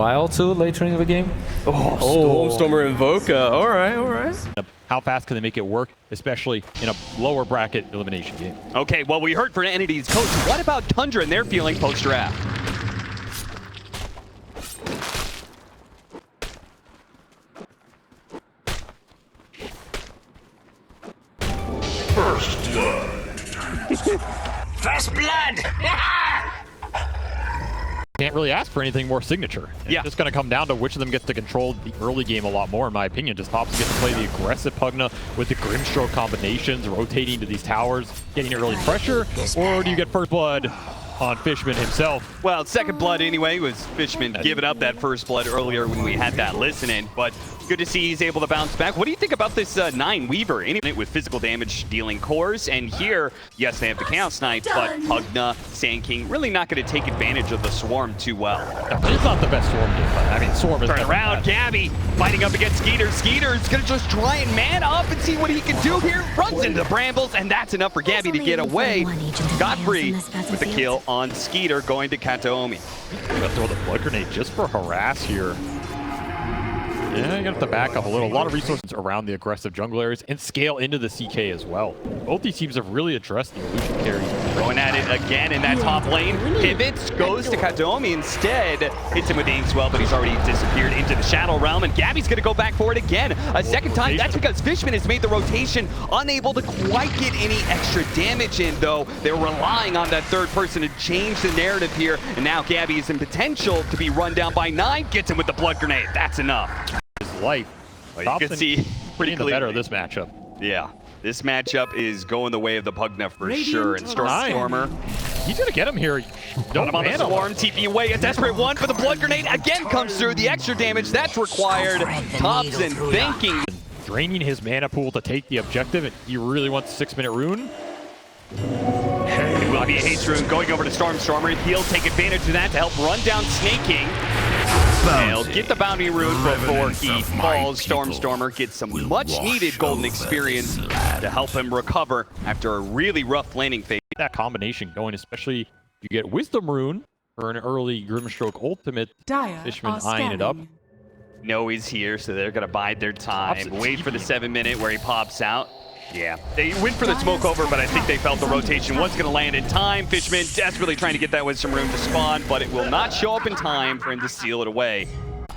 mobile too late turning of the game. Stormstormer Invoker. All right. How fast can they make it work, especially in a lower bracket elimination game? Okay, well, we heard from Entity's coach. What about Tundra and their feeling post-draft? First blood. First blood! Can't really ask for anything more signature. It's just going to come down to which of them gets to control the early game a lot more, in my opinion. Just TOPSON gets to play the aggressive Pugna with the Grimstroke combinations, rotating to these towers, getting early pressure, or do you get first blood on Fishman himself? Well, second blood anyway was Fishman giving up that first blood earlier when we had that listening, but good to see he's able to bounce back. What do you think about this 9 Weaver in it with physical damage dealing cores? And here, yes, they have the Chaos Knight, but Pugna, Sand King, really not going to take advantage of the Swarm too well. It's not the best Swarm game, but I mean, Swarm is turn around, Gabby fighting up against Skeeter. Skeeter's going to just try and man up and see what he can do here. Runs into the brambles, and that's enough for Gabby to get away. Godfrey with the kill on Skeeter, going to Kataomi. Gonna throw the blood grenade just for harass here. Yeah, you have to back up a little. A lot of resources around the aggressive jungle areas and scale into the CK as well. Both these teams have really addressed the illusion carry. Going at it again in that top lane. Pivots, goes to Kataomi instead. Hits him with the Inkswell, but he's already disappeared into the Shadow Realm, and Gabby's going to go back for it again. A second time. That's because Fishman has made the rotation, unable to quite get any extra damage in, though. They're relying on that third person to change the narrative here, and now Gabby is in potential to be run down by 9. Gets him with the blood grenade. That's enough. His life. Well, you can see pretty clearly. Better this matchup. Yeah, this matchup is going the way of the Pugna for sure. And Stormstormer, he's gonna get him here. Got him on the Swarm, TP away. A desperate one for the blood grenade again comes through. The extra damage that's required. TOPSON thinking, draining his mana pool to take the objective, and he really wants a 6-minute rune. It will be a haste rune going over to Stormstormer. He'll take advantage of that to help run down Snake King. He'll get the bounty rune before he falls. Stormstormer gets some much-needed golden experience to help him recover after a really rough laning phase. That combination going, especially you get Wisdom rune for an early Grimstroke ultimate. Fishman eyeing it up. No, he's here, so they're going to bide their time. Wait for the 7-minute where he pops out. Yeah, they went for the smoke over, but I think they felt the rotation was going to land in time. Fishman desperately trying to get that Wisdom rune to spawn, but it will not show up in time for him to steal it away.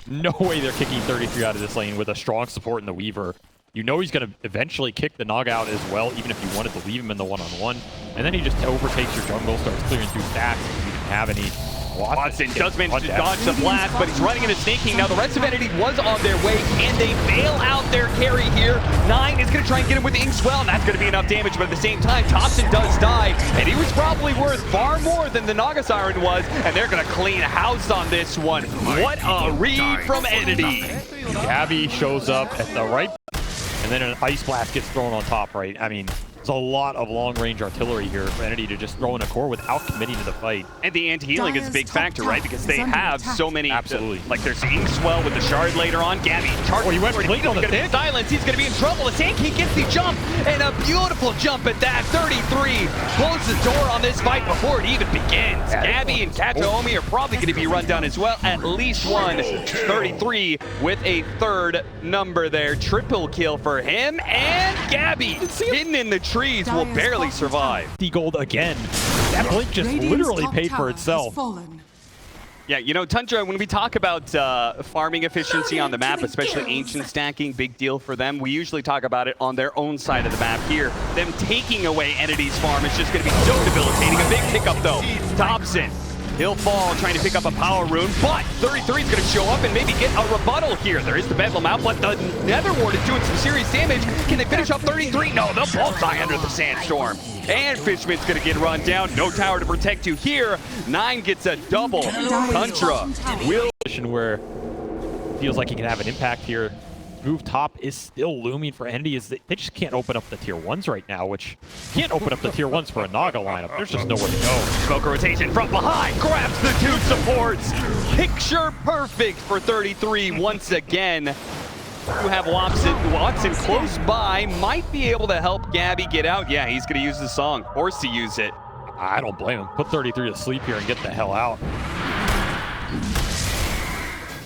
No way they're kicking 33 out of this lane with a strong support in the Weaver. You know he's going to eventually kick the Nog out as well, even if you wanted to leave him in the one-on-one. And then he just overtakes your jungle, starts clearing through stacks. You didn't have any. Watson does manage to dodge the blast, but he's running into Snake King. Now the rest of Entity was on their way. Can they bail out their carry here? 9 is going to try and get him with the Inkswell, and that's going to be enough damage. But at the same time, TOPSON does die, and he was probably worth far more than the Naga Siren was, and they're going to clean house on this one. What a read from Entity. Gabby shows up at the right, and then an Ice Blast gets thrown on top, right? I mean, there's a lot of long-range artillery here for Entity to just throw in a core without committing to the fight. And the anti-healing is a big factor, right? Because they have so many. Absolutely. Like there's the Inkswell with the shard later on. Gabby charging. He went clean on the thing. Silence. He's going to be in trouble. The Sand King gets the jump, and a beautiful jump at that. 33 closes the door on this fight before it even begins. Gabby and Kataomi are probably going to be run down as well. At least one. 33 with a third number there. Triple kill for him, and Gabby hidden in the trees will barely survive. Gold again. That blink just literally paid for itself. Yeah, you know, Tundra, when we talk about farming efficiency on the map, especially ancient stacking, big deal for them. We usually talk about it on their own side of the map here. Them taking away Entity's farm is just going to be so debilitating. A big pickup, though. TOPSON. He'll fall trying to pick up a power rune, but 33 is going to show up and maybe get a rebuttal here. There is the Bedlam out, but the Nether Ward is doing some serious damage. Can they finish up 33? No, they'll both die under the Sandstorm. And Fishman's going to get run down. No tower to protect you here. 9 gets a double. Tundra will... Where it feels like he can have an impact here. Move top is still looming for Endy. They just can't open up the tier 1s right now, which can't open up the tier 1s for a Naga lineup. There's just nowhere to go. Smoke rotation from behind, grabs the 2 supports. Picture perfect for 33 once again. You have Watson close by, might be able to help Gabby get out. Yeah, he's going to use the song, forced to use it. I don't blame him. Put 33 to sleep here and get the hell out.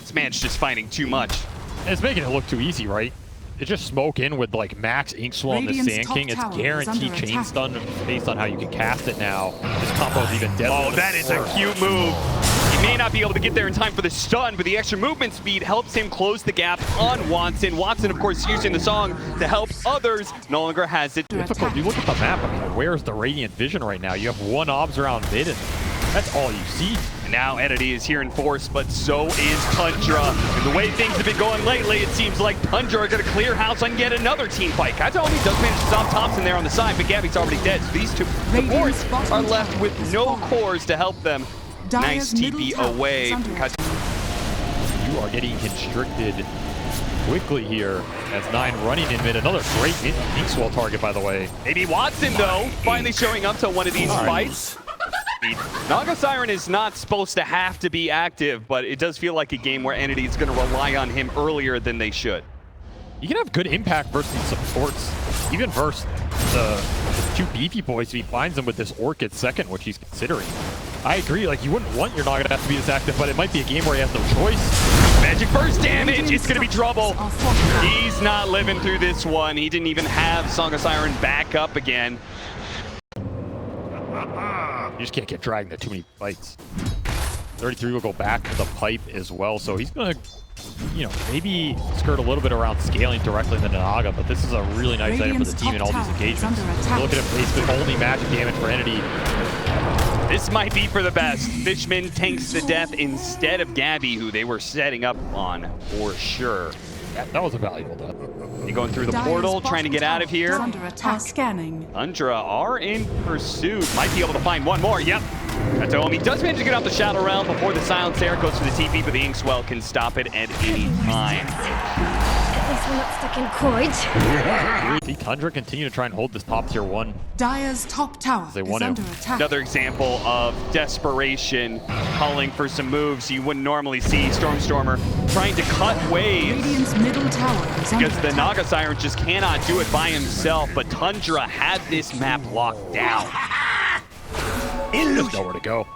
This man's just finding too much. And it's making it look too easy, right? They just smoke in with like max Ink Swell and the Sand King. It's guaranteed chain stun based on how you can cast it now. This combo is even deadly. Oh, that is a cute move. He may not be able to get there in time for the stun, but the extra movement speed helps him close the gap on Watson. Watson, of course, using the song to help others. No longer has it. Difficult. You look at the map, I mean, where's the Radiant Vision right now? You have one obs around mid, and that's all you see. And now Entity is here in force, but so is Tundra. And the way things have been going lately, it seems like Tundra are going to clear house on yet another team fight. Kataomi does manage to stop TOPSON there on the side, but Gabby's already dead. So these two supports are left with no cores to help them. Nice TP away from Kataomi. You are getting constricted quickly here as 9 running in mid. Another great Ink Swell target, by the way. Maybe Watson, though, finally showing up to one of these fights. Naga Siren is not supposed to have to be active, but it does feel like a game where Entity is going to rely on him earlier than they should. You can have good impact versus these supports, even versus the 2 beefy boys if he finds them with this Orchid second, which he's considering. I agree, like you wouldn't want your Naga to have to be this active, but it might be a game where he has no choice. Magic Burst damage, it's going to be trouble. He's not living through this one. He didn't even have Song of Siren back up again. You just can't get dragged into too many fights. 33 will go back to the pipe as well, so he's going to, you know, maybe skirt a little bit around scaling directly into Naga, but this is a really nice item for the team in all these engagements. Look at him, basically only magic damage for Entity. This might be for the best. Fishman tanks the death instead of Gabby, who they were setting up on for sure. That was a valuable death. He going through the portal, trying to get out of here. Under attack. Scanning. Tundra are in pursuit. Might be able to find one more. Yep. Kataomi does manage to get out the Shadow Realm before the Silence Air goes to the TP, but the Ink Swell can stop it at any time. At least we're not stuck in cords. See Tundra continue to try and hold this top tier 1. Dire's top tower They is want to. under attack. Another example of desperation, calling for some moves you wouldn't normally see. Stormer trying to cut waves. Radiant's middle tower is under Because the attack. Naga Siren just cannot do it by himself, but Tundra had this map locked down. There's nowhere to go.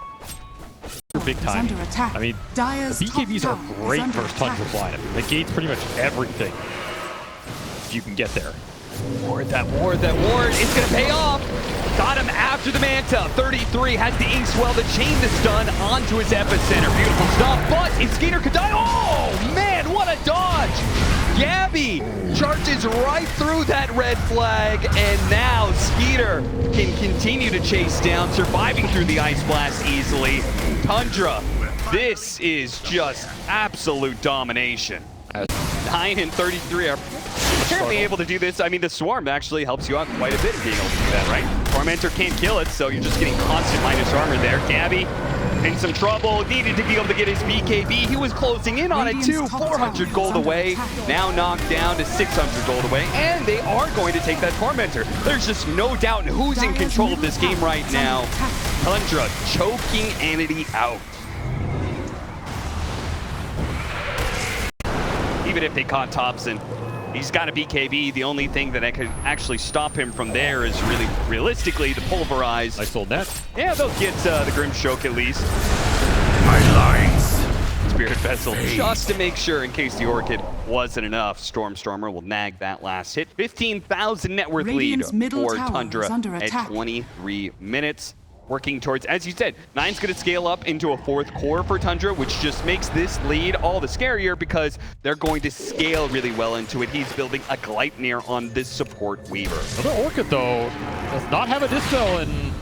Big Is time. under attack. I mean, Dire's the BKBs top are tower is great under versus attack. Tundra's lineup. It negates pretty much everything if you can get there. Ward, that ward. It's going to pay off. Got him after the Manta. 33 has the Ink Swell to chain the stun onto his epicenter. Beautiful stuff, but Skeeter could die. Oh, man, what a dodge. Gabby charges right through that red flag, and now Skeeter can continue to chase down, surviving through the Ice Blast easily. Tundra, this is just absolute domination. 9 and 33 are apparently able to do this. I mean, the Swarm actually helps you out quite a bit being able to do that, right? Tormentor can't kill it, so you're just getting constant minus armor there. Gabby in some trouble, needed to be able to get his BKB. He was closing in on it too. 400 gold away, now knocked down to 600 gold away, and they are going to take that Tormentor. There's just no doubt who's in control of this game right now. Tundra choking Entity out. Even if they caught TOPSON, he's got a BKB. The only thing that could actually stop him from there is really, realistically, the Pulverize. Nice old net. Yeah, they'll get the Grimstroke at least. My lines. Spirit Vessel just to make sure in case the Orchid wasn't enough. Stormer will nag that last hit. 15,000 net worth lead Radiant's middle for tower Tundra is under at attack. 23 minutes. Working towards, as you said, 9's going to scale up into a 4th core for Tundra, which just makes this lead all the scarier because they're going to scale really well into it. He's building a Gleipnir on this support Weaver. Another Orchid, though, does not have a Dispel, and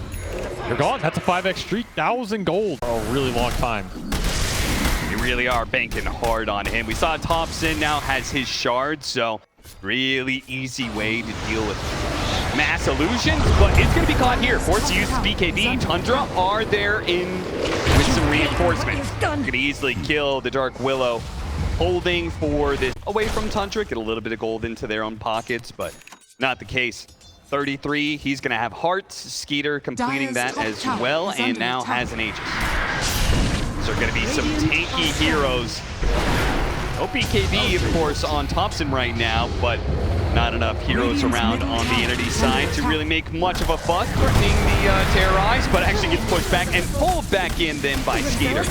you're gone. That's a 5x streak, 1,000 gold for a really long time. They really are banking hard on him. We saw TOPSON now has his shards, so really easy way to deal with mass illusions, but it's going to be caught here. Forced to use his BKB. Tundra are there in with some reinforcements. Going to easily kill the Dark Willow. Holding for this away from Tundra. Get a little bit of gold into their own pockets, but not the case. 33, he's going to have hearts. Skeeter completing that as well, and now has an Aegis. These are going to be some tanky heroes. No BKB, of course, on TOPSON right now, but not enough heroes around on the Entity side to really make much of a fuss, threatening the Terrorize, but actually gets pushed back and pulled back in then by Skeeter.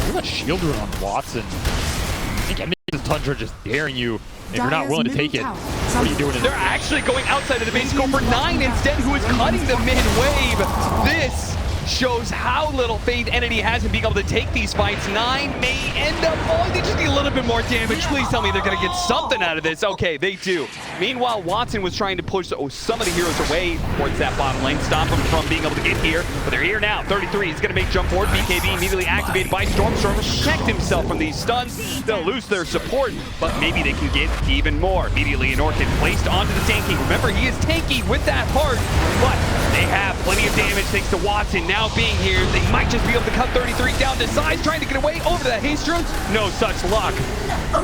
Look at that shield rune on Watson. I think Tundra just daring you. If you're not willing to take it, what are you doing? They're actually going outside of the base scope for 9 instead, who is cutting the mid-wave. This shows how little faith Entity has in being able to take these fights. 9 may end up falling. They just need a little bit more damage. Please tell me they're going to get something out of this. Okay, they do. Meanwhile, Watson was trying to push some of the heroes away towards that bottom lane, stop them from being able to get here. But they're here now. 33 is going to make jump forward. BKB immediately activated by Stormstormer. Protect himself from these stuns. They'll lose their support, but maybe they can get even more. Immediately, an Orchid placed onto the tanky. Remember, he is tanky with that heart, but they have plenty of damage thanks to Watson now being here. They might just be able to cut 33 down to size, trying to get away over to that haste rune. No such luck.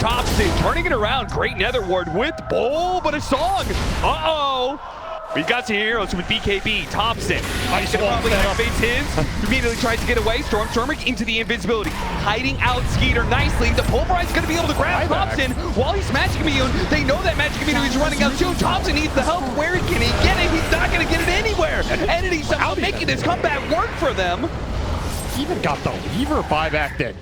TOPSON turning it around. Great Nether Ward with Bull, but a song. Uh-oh. We've got some heroes with BKB. TOPSON. He's going to probably activate his. Immediately tries to get away. Stormstormer into the invisibility. Hiding out Skeeter nicely. The Pulverize is going to be able to grab TOPSON while he's Magic Immune. They know that Magic Immune is running out too. TOPSON needs the help. Where can he get it? He's not going to get it anywhere. Entity somehow making this comeback work for them. Even got the Weaver buyback that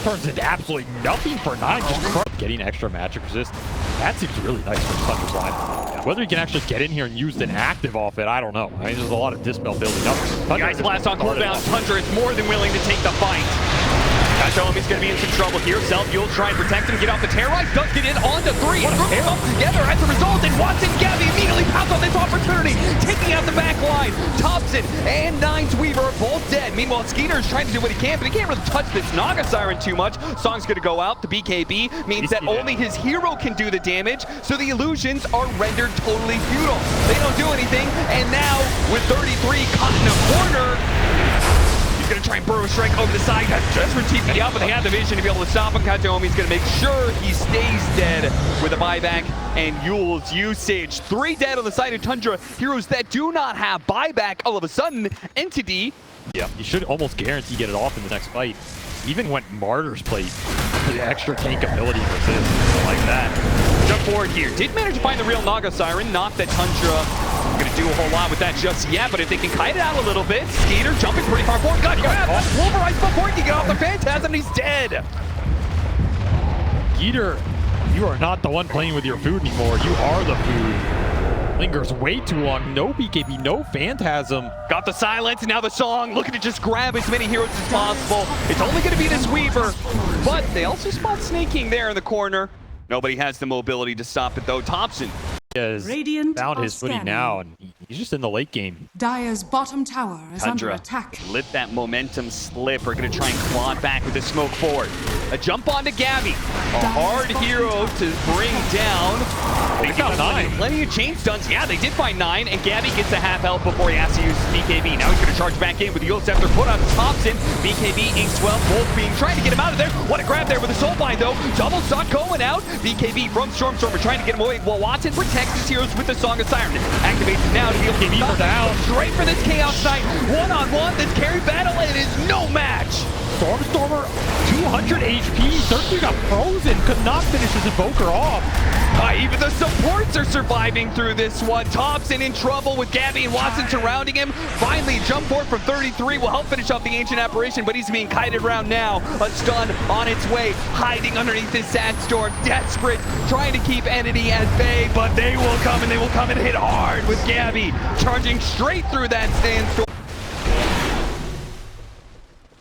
turns into absolutely nothing for 9. Just getting extra magic resist. That seems really nice for Tundra's line. Whether he can actually get in here and use an active off it, I don't know. I mean, there's a lot of dispel building up. Guys, blast on cooldown. Tundra is more than willing to take the fight. He's going to be in some trouble here. Self-Fuel try and protect him, get off the Terrorize, does get in onto 3. Group them together as a result, and Watson Gabby immediately pounce on this opportunity, taking out the back line. TOPSON and 9's Weaver are both dead. Meanwhile, Skeeter is trying to do what he can, but he can't really touch this Naga Siren too much. Song's going to go out. The BKB means that only his hero can do the damage, so the illusions are rendered totally futile. They don't do anything, and now with 33 caught in a corner, he's going to try and burrow strike over the side. Just for TP up, but they have the vision to be able to stop him. Kataomi's going to make sure he stays dead with a buyback and Yule's usage. 3 dead on the side of Tundra. Heroes that do not have buyback all of a sudden. Entity. Yeah, you should almost guarantee get it off in the next fight. Even when Martyrs played the extra tank ability and resist like that. Jump forward here. Did manage to find the real Naga Siren. Not that Tundra going to do a whole lot with that just yet, but if they can kite it out a little bit, Skeeter jumping pretty far forward. God, grab Pulverize before he can get off the Phantasm, and he's dead. Skeeter, you are not the one playing with your food anymore. You are the food. Lingers way too long. No BKB, no Phantasm. Got the silence, and now the song. Looking to just grab as many heroes as possible. It's only going to be this Weaver, but they also spot Snaking there in the corner. Nobody has the mobility to stop it, though. TOPSON has found his footing now, and he's just in the late game. Dire's bottom tower is under attack. Let that momentum slip. We're going to try and claw back with the smoke forward. A jump onto Gabby. A hard hero to bring down. They got 9. Plenty of chain stuns. Yeah, they did find 9, and Gabby gets a half health before he has to use BKB. Now he's going to charge back in with the Yule Scepter put on TOPSON. BKB, Ink 12, both being trying to get him out of there. What a grab there with the Soulbind, though. Double stock going out. BKB from Stormstormer trying to get him away while Watson protects his heroes with the Song of Siren. Activates now to be able to stop down. Straight for this Chaos Knight. One-on-one, this carry battle, and it is no match. Stormstormer, 200 HP. 13 got frozen. Could not finish his Invoker off. Even the supports are surviving through this one. TOPSON in trouble with Gabby and Watson surrounding him. Finally, jump forward from 33 will help finish off the Ancient Apparition, but he's being kited around now. A stun on its way, hiding underneath this Sandstorm. Desperate, trying to keep Entity at bay, but they will come and hit hard with Gabby charging straight through that Sandstorm.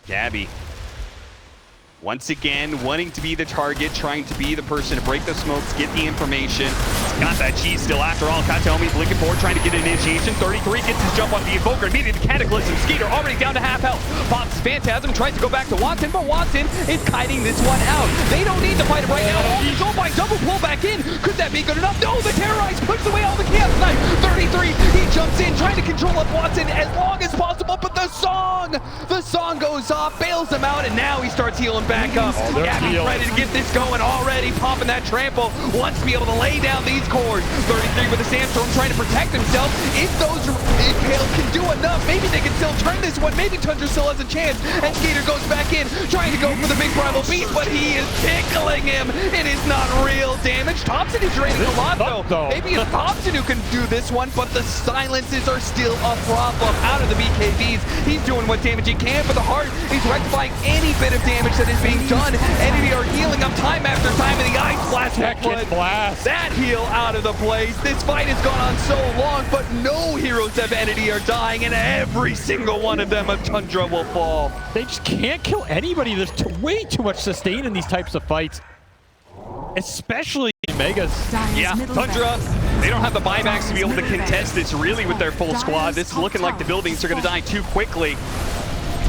Gabby, once again, wanting to be the target, trying to be the person to break the smokes, get the information. He's got that cheese still after all. Kataomi's looking forward, trying to get an initiation. 33 gets his jump on the Invoker, immediately the Cataclysm. Skeeter already down to half health. Pops Phantasm, tries to go back to Watson, but Watson is kiting this one out. They don't need to fight it right now. Oh, the Soulbind double pull back in. Could that be good enough? No, the Terrorize pushes away all the Chaos Knight. 33, he jumps in, trying to control up Watson as long as possible, but the song goes off, bails him out, and now he starts healing back up. Gabby's ready to get this going already, popping that trample, wants to be able to lay down these cores. 33 with the Sandstorm trying to protect himself. If Impale can do enough, maybe they can still turn this one. Maybe Tundra still has a chance, and Skeeter goes back in, trying to go for the big primal beast, but he is tickled. killing him. It is not real damage. TOPSON is draining a lot though. Maybe it's TOPSON who can do this one, but the silences are still a problem. Out of the BKBs, he's doing what damage he can, but the heart is rectifying any bit of damage that is being done. Entity are healing up time after time, and the Ice Blast will put that heal out of the place. This fight has gone on so long, but no heroes of Entity are dying, and every single one of them of Tundra will fall. They just can't kill anybody. There's way too much sustain in these types of fights, especially in Megas. Yeah, Tundra, they don't have the buybacks to be able to contest this really with their full squad. This is looking like the buildings are going to die too quickly.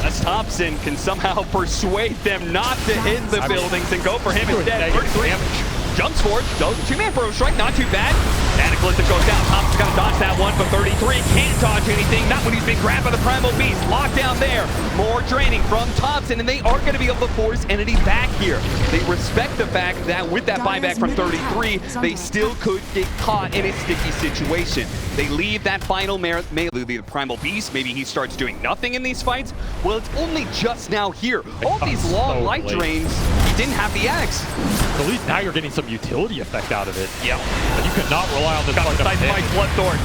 As TOPSON can somehow persuade them not to hit the buildings and go for him instead. 33 jumps forward, goes two-man pro strike, not too bad. Anaclystic goes down. TOPSON's got to dodge that one, but 33 can't dodge anything. Not when he's been grabbed by the Primal Beast. Locked down there. More draining from TOPSON, and they are going to be able to force Entity back here. They respect the fact that with that buyback from 33, they still could get caught in a sticky situation. They leave that final melee, the Primal Beast. Maybe he starts doing nothing in these fights. Well, it's only just now here. All these long light drains, he didn't have the X. At least now you're getting some utility effect out of it. Yeah. But you could not rely on this. Got the Sidefight Bloodthorn.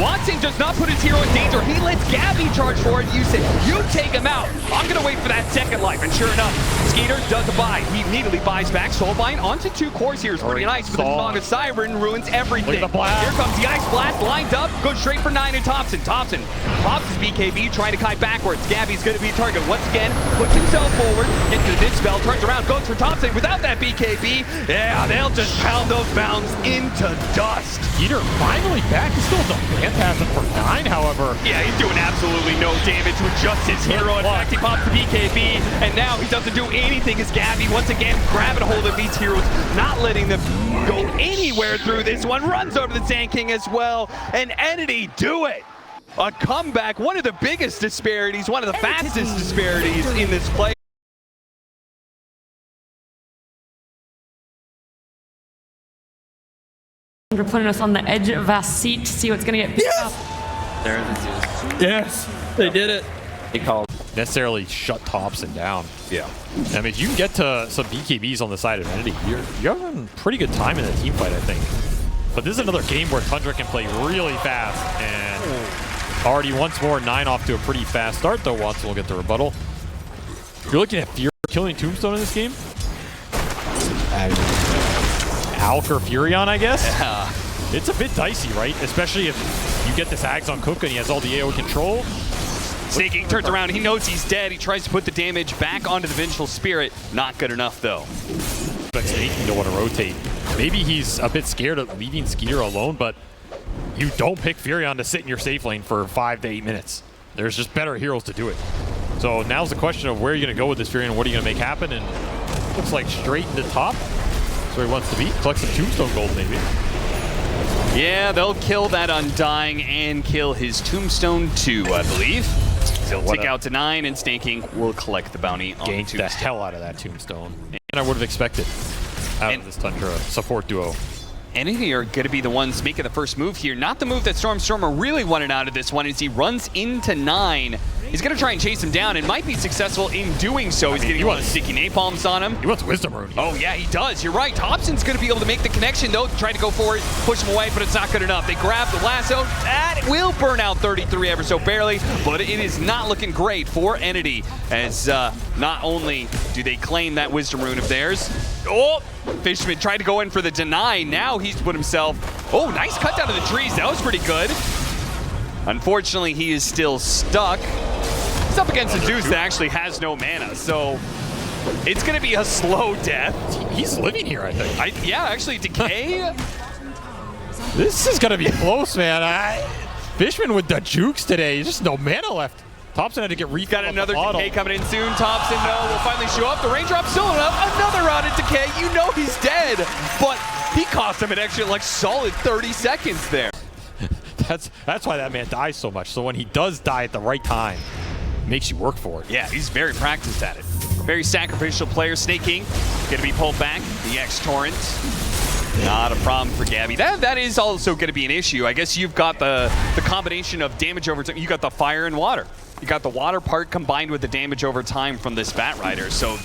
Watson does not put his hero in danger. He lets Gabby charge for it. You say, you take him out. I'm going to wait for that second life. And sure enough, Skeeter does a buy. He immediately buys back. Soulbind onto 2 cores here is pretty nice. But the Song of Siren ruins everything. Here comes the Ice Blast. Lined up. Goes straight for 9 and TOPSON. TOPSON pops his BKB, trying to kite backwards. Gabby's going to be a target once again. Puts himself forward. Gets to this spell. Turns around. Goes for TOPSON without that BKB. Yeah, they'll just pound those mounds into dust. Skeeter finally back. He still has a Phantasm for 9, however. Yeah, he's doing absolutely no damage with just his hero. In fact, he pops the BKB, and now he doesn't do anything as Gabby once again grabbing a hold of these heroes, not letting them go anywhere through this one. Runs over the Sand King as well, and Entity do it. A comeback, one of the biggest disparities, one of the fastest disparities in this play. We're putting us on the edge of our seat to see what's going to get picked up. There's a Zeus. Yes, they did it. He called. Necessarily shut TOPSON down. Yeah. I mean, you can get to some BKBs on the side of Entity. You're having pretty good time in the team fight, I think. But this is another game where Tundra can play really fast. And already once more, 9 off to a pretty fast start, though Watson will get the rebuttal. You're looking at Fury killing Tombstone in this game? Alk or Furion, I guess? Yeah. It's a bit dicey, right? Especially if you get this Ags on Kuka and he has all the AoE control. Snaking turns around, he knows he's dead. He tries to put the damage back onto the Vengeful Spirit. Not good enough, though. Snaking to want to rotate. Maybe he's a bit scared of leaving Skeeter alone, but you don't pick Furion to sit in your safe lane for 5 to 8 minutes. There's just better heroes to do it. So now's the question of where you're going to go with this Furion, what are you going to make happen, and looks like straight into top. That's where he wants to be. Collect some Tombstone gold, maybe. Yeah, they'll kill that Undying and kill his Tombstone too, I believe. He'll tick out to 9, and Snaking will collect the bounty on Gank the hell out of that Tombstone. And I would have expected out of this Tundra support duo. Entity are going to be the ones making the first move here. Not the move that Stormer really wanted out of this one, as he runs into 9. He's going to try and chase him down and might be successful in doing so. He's getting a lot of sticky napalms on him. He wants Wisdom Rune. Oh, yeah, he does. You're right. TOPSON's going to be able to make the connection, though. Try to go for it, push him away, but it's not good enough. They grab the lasso. That will burn out 33 ever so barely, but it is not looking great for Entity, as not only do they claim that Wisdom Rune of theirs. Oh, Fishman tried to go in for the deny. Now he's put himself... Oh, nice cut down to the trees. That was pretty good. Unfortunately, he is still stuck. He's up against a Zeus that actually has no mana, so it's going to be a slow death. He's living here, I think. Yeah, actually, Decay. This is going to be close, man. Fishman with the jukes today. There's just no mana left. TOPSON had to get refilled. Got another Decay coming in soon. TOPSON, no, will finally show up. The raindrop still up. Another round of Decay. You know he's dead, but he cost him an extra, like, solid 30 seconds there. That's why that man dies so much. So when he does die at the right time, it makes you work for it. Yeah, he's very practiced at it. Very sacrificial player. Snaking gonna be pulled back. The X-Torrent. Not a problem for Gabby. That is also gonna be an issue. I guess you've got the combination of damage over time. You got the fire and water. You got the water part combined with the damage over time from this Bat Rider. So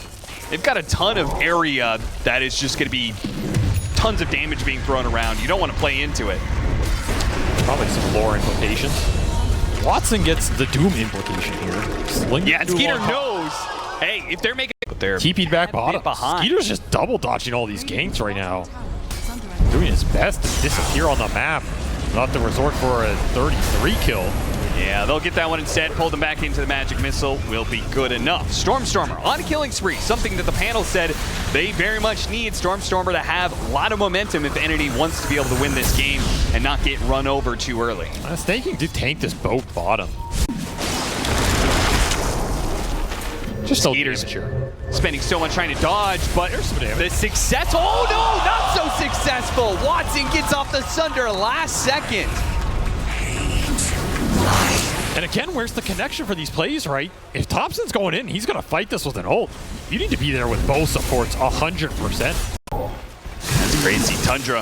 They've got a ton of area that is just going to be tons of damage being thrown around. You don't want to play into it. Probably some lore implications. Watson gets the Doom implication here. Yeah, Skeeter knows. Hey, if they're making... They're TP'd back bottom. Skeeter's just double dodging all these ganks right now. Doing his best to disappear on the map. Not to resort for a 33 kill. Yeah, they'll get that one instead. Pull them back into the magic missile. Will be good enough. Stormstormer on a killing spree. Something that the panel said they very much need Stormstormer to have a lot of momentum if Entity wants to be able to win this game and not get run over too early. Snaking did tank this boat bottom. Just Skeeter's spending so much trying to dodge, but the success. Oh no, not so successful. Watson gets off the Sunder last second. And again, where's the connection for these plays, right? If TOPSON's going in, he's going to fight this with an ult. You need to be there with both supports 100%. That's crazy. Tundra.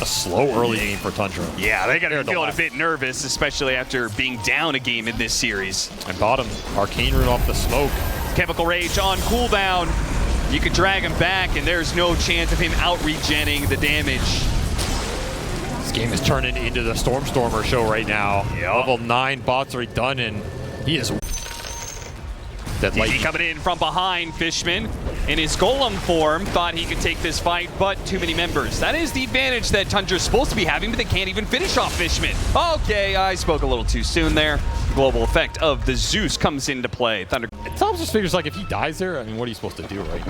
A slow early game for Tundra. Yeah, they got to feel a bit nervous, especially after being down a game in this series. And bottom, Arcane Rune off the smoke. Chemical Rage on cooldown. You could drag him back, and there's no chance of him out-regenning the damage. This game is turning into the Stormstormer show right now. Yep. Level 9 bots already done, and he is... DD coming in from behind. Fishman in his golem form thought he could take this fight, but too many members. That is the advantage that Tundra's supposed to be having, but they can't even finish off Fishman. Okay, I spoke a little too soon there. The global effect of the Zeus comes into play. Thunder. Tom just figures like if he dies there, I mean, what are you supposed to do, right?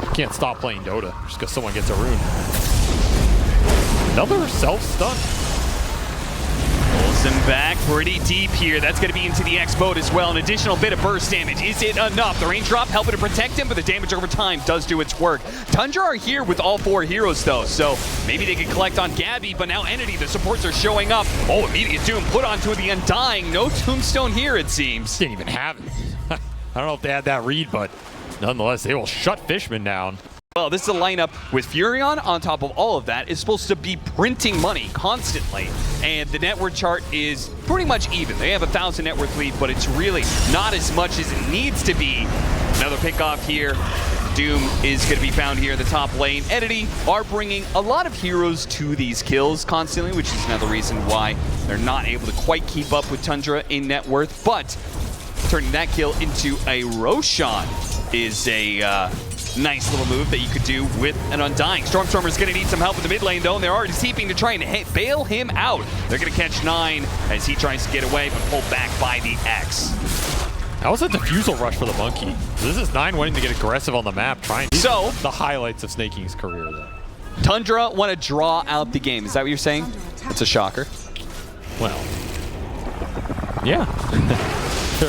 You can't stop playing Dota just because someone gets a rune. Another self-stun. Pulls him back pretty deep here. That's going to be into the X mode as well. An additional bit of burst damage. Is it enough? The range drop helping to protect him, but the damage over time does do its work. Tundra are here with all 4 heroes, though, so maybe they can collect on Gabby, but now Entity, the supports are showing up. Oh, immediate Doom put onto the Undying. No Tombstone here, it seems. Didn't even have it. I don't know if they had that read, but nonetheless, they will shut Fishman down. Well, this is a lineup with Furion on top of all of that is supposed to be printing money constantly, and the net worth chart is pretty much even. They have 1,000 net worth lead, but it's really not as much as it needs to be. Another pick off here. Doom is going to be found here in the top lane. Entity are bringing a lot of heroes to these kills constantly, which is another reason why they're not able to quite keep up with Tundra in net worth, but turning that kill into a Roshan is a nice little move that you could do with an Undying. Stormstormer's going to need some help in the mid lane, though, and they're already seeping to try and bail him out. They're going to catch 9 as he tries to get away, but pulled back by the X. That was a defusal rush for the Monkey. This is 9 wanting to get aggressive on the map, trying to the highlights of Snaking's career, though. Tundra want to draw out the game. Is that what you're saying? It's a shocker. Well, yeah.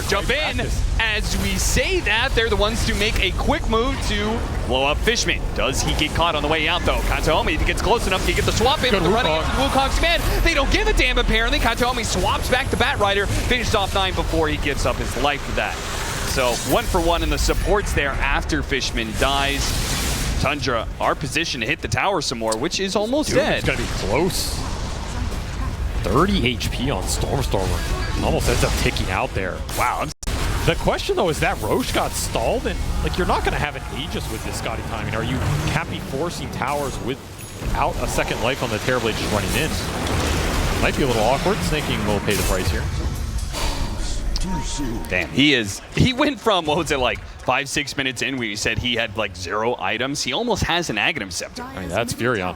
Jump in. As we say that, they're the ones to make a quick move to blow up Fishman. Does he get caught on the way out, though? Kataomi, if he gets close enough, he get the swap in. They're running into Wukong's command. They don't give a damn, apparently. Kataomi swaps back to Batrider, finished off 9 before he gives up his life for that. So 1 for 1 in the supports there after Fishman dies. Tundra are positioned to hit the tower some more, which is almost dead. It's going to be close. 30 HP on Stormstormer. Almost ends up ticking out there. Wow. The question, though, is that Roche got stalled, and like you're not going to have an Aegis with this Scotty timing. Are you happy forcing towers without a second life on the Terrorblade just running in? Might be a little awkward. Snaking will pay the price here. Damn, he went from, what was it, like 5-6 minutes in where he said he had like 0 items. He almost has an Aghanim Scepter. I mean, that's Furion.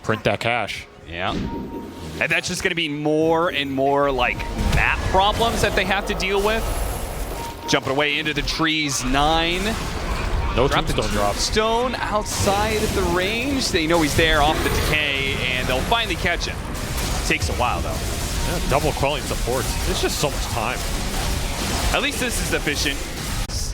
Print that cash. Yeah. And that's just going to be more and more like map problems that they have to deal with. Jumping away into the trees, 9. No Tombstone drop. Stone outside of the range. They know he's there off the decay, and they'll finally catch him. Takes a while, though. Yeah, double quelling supports. It's just so much time. At least this is efficient.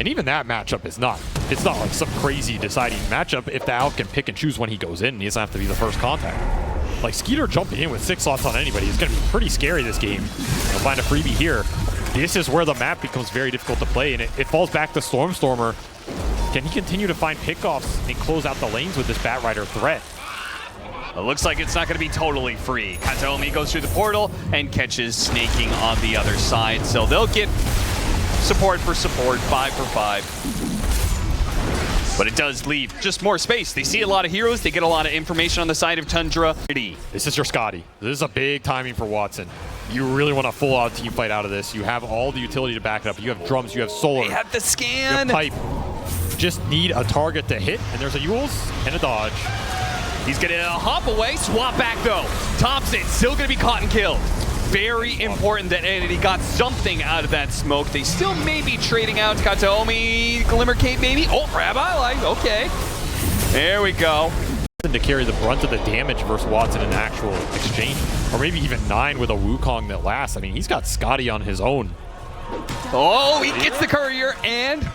And even that matchup is not. It's not like some crazy deciding matchup if the Alp can pick and choose when he goes in. He doesn't have to be the first contact. Like Skeeter jumping in with 6 slots on anybody is going to be pretty scary this game. He'll find a freebie here. This is where the map becomes very difficult to play, and it falls back to Stormstormer. Can he continue to find pickoffs and close out the lanes with this Batrider threat? It looks like it's not going to be totally free. Kataomi goes through the portal and catches Snaking on the other side. So they'll get support for support, 5 for 5. But it does leave just more space. They see a lot of heroes. They get a lot of information on the side of Tundra. This is your Scotty. This is a big timing for Watson. You really want a full-out team fight out of this. You have all the utility to back it up. You have drums, you have solar. They have the You scan. have pipe. You just need a target to hit, and there's a Yules and a dodge. He's gonna hop away, swap back though. TOPSON still gonna be caught and killed. Very important that Entity got something out of that smoke. They still may be trading out Kataomi, Glimmer Cape maybe. Oh, Rabbi, like, okay. There we go. To carry the brunt of the damage versus Watson in actual exchange, or maybe even 9 with a Wukong that lasts. I mean, he's got Scotty on his own. Oh, he gets the courier, and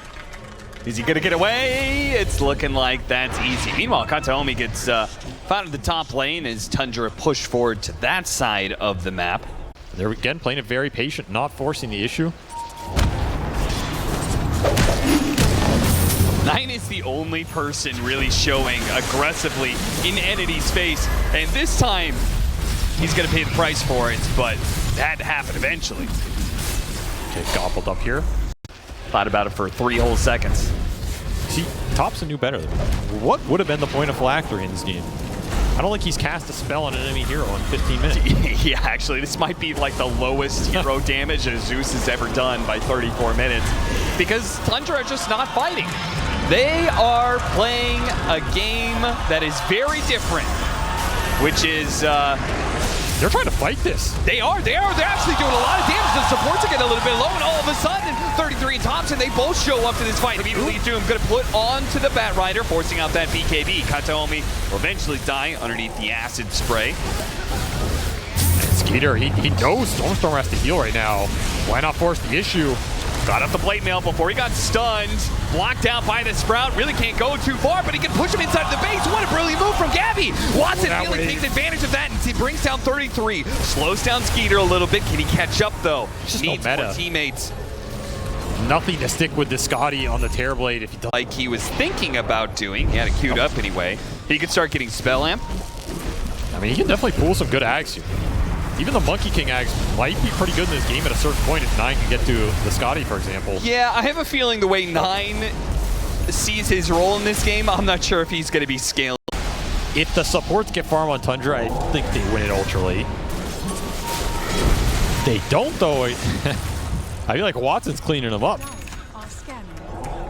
is he gonna get away? It's looking like that's easy. Meanwhile, Kataomi gets found in the top lane as Tundra pushed forward to that side of the map. They're again playing it very patient, not forcing the issue. 9 is the only person really showing aggressively in Entity's face, and this time he's gonna pay the price for it, but that had to happen eventually. Okay, gobbled up here. Thought about it for 3 whole seconds. See, TOPSON knew better. What would have been the point of Phylactery in this game? I don't think he's cast a spell on an enemy hero in 15 minutes. Yeah, actually, this might be like the lowest hero damage a Zeus has ever done by 34 minutes, because Tundra are just not fighting. They are playing a game that is very different, which is... They're trying to fight this. They are. They're actually doing a lot of damage. The supports are getting a little bit low, and all of a sudden, 33 and TOPSON, they both show up to this fight. Immediately, Doom going to put onto the Bat Rider, forcing out that BKB. Kataomi will eventually die underneath the acid spray. And Skeeter, he knows Stormstorm has to heal right now. Why not force the issue? Got up the plate mail before he got stunned. Blocked out by the Sprout. Really can't go too far, but he can push him inside of the base. What a brilliant move from Gabby. Watson really takes advantage of that, and he brings down 33. Slows down Skeeter a little bit. Can he catch up, though? Just Needs no meta. more teammates. Nothing to stick with this Scotty on the Terrorblade if he does. Like he was thinking about doing. He had it queued up anyway. He could start getting Spell Amp. I mean, he can definitely pull some good ags here. Even the Monkey King ags might be pretty good in this game at a certain point if 9 can get to the Scotty, for example. Yeah, I have a feeling the way 9 sees his role in this game, I'm not sure if he's going to be scaling. If the supports get farm on Tundra, I think they win it ultra late. They don't, though. I feel like Watson's cleaning them up.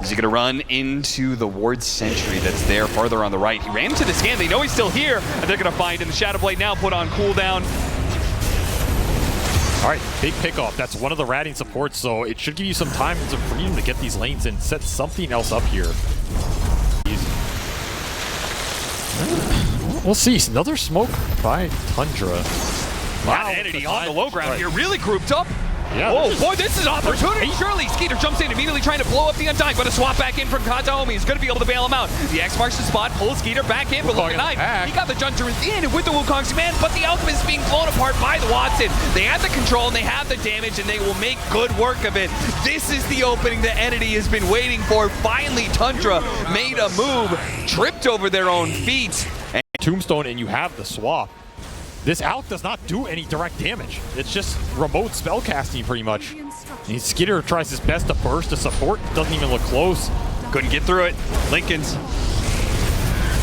Is he going to run into the Ward Sentry that's there farther on the right? He ran into the scan. They know he's still here, and they're going to find him. The Shadow Blade now put on cooldown. All right, big pickoff. That's one of the ratting supports, so it should give you some time and some freedom to get these lanes and set something else up here. We'll see. Another smoke by Tundra. Wow, Entity on the low ground here, really grouped up. Yeah, oh boy, this is opportunity. Surely Skeeter jumps in, immediately trying to blow up the Undying, but a swap back in from Kataomi. He's going to be able to bail him out. The X marks the spot, pulls Skeeter back in, but look at 9. He got the Junters in with the Wukong's command, but the Alchemist is being blown apart by the Watson. They have the control, and they have the damage, and they will make good work of it. This is the opening that Entity has been waiting for. Finally, Tundra made a move, tripped over their own feet. And Tombstone, and you have the swap. This Alk does not do any direct damage. It's just remote spell casting pretty much. And Skeeter tries his best to burst the support, doesn't even look close. Couldn't get through it. Lincoln's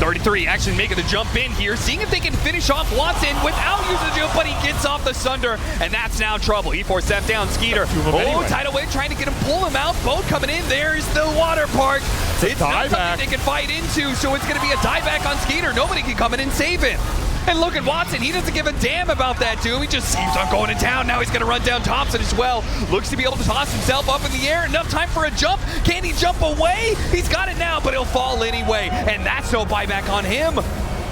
33 actually making the jump in here, seeing if they can finish off Watson without using the jump, but he gets off the Sunder, and that's now trouble. He forced that down. Skeeter. Tidal Wave trying to get him, pull him out. Boat coming in. There's the water park. It's not something they can fight into, so it's going to be a dieback on Skeeter. Nobody can come in and save him. And look at Watson, he doesn't give a damn about that, Doom. He just seems on going to town. Now he's going to run down TOPSON as well. Looks to be able to toss himself up in the air. Enough time for a jump. Can he jump away? He's got it now, but he'll fall anyway. And that's no buyback on him.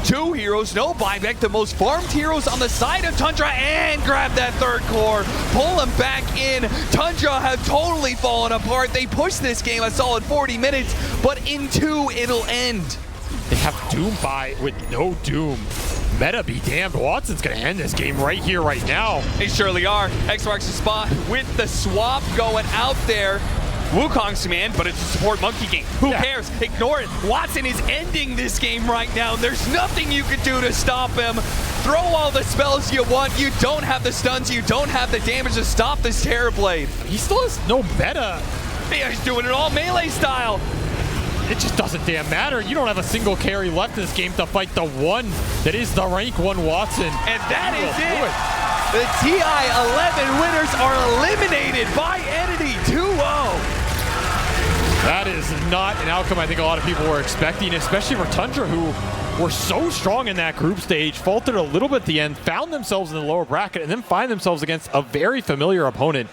2 heroes, no buyback. The most farmed heroes on the side of Tundra, and grab that third core. Pull him back in. Tundra have totally fallen apart. They pushed this game a solid 40 minutes, but in 2, it'll end. They have Doom by with no Doom. Meta be damned, Watson's gonna end this game right here, right now. They surely are. X marks the spot with the swap going out there. Wukong's command, but it's a support Monkey King. Who cares? Ignore it. Watson is ending this game right now. There's nothing you can do to stop him. Throw all the spells you want. You don't have the stuns. You don't have the damage to stop this Terrorblade. He still has no meta. Yeah, he's doing it all melee style. it just doesn't damn matter. You don't have a single carry left in this game to fight the one that is the rank 1 Watson. And that is it. The TI 11 winners are eliminated by Entity 2-0. That is not an outcome I think a lot of people were expecting, especially for Tundra, who were so strong in that group stage, faltered a little bit at the end, found themselves in the lower bracket, and then find themselves against a very familiar opponent.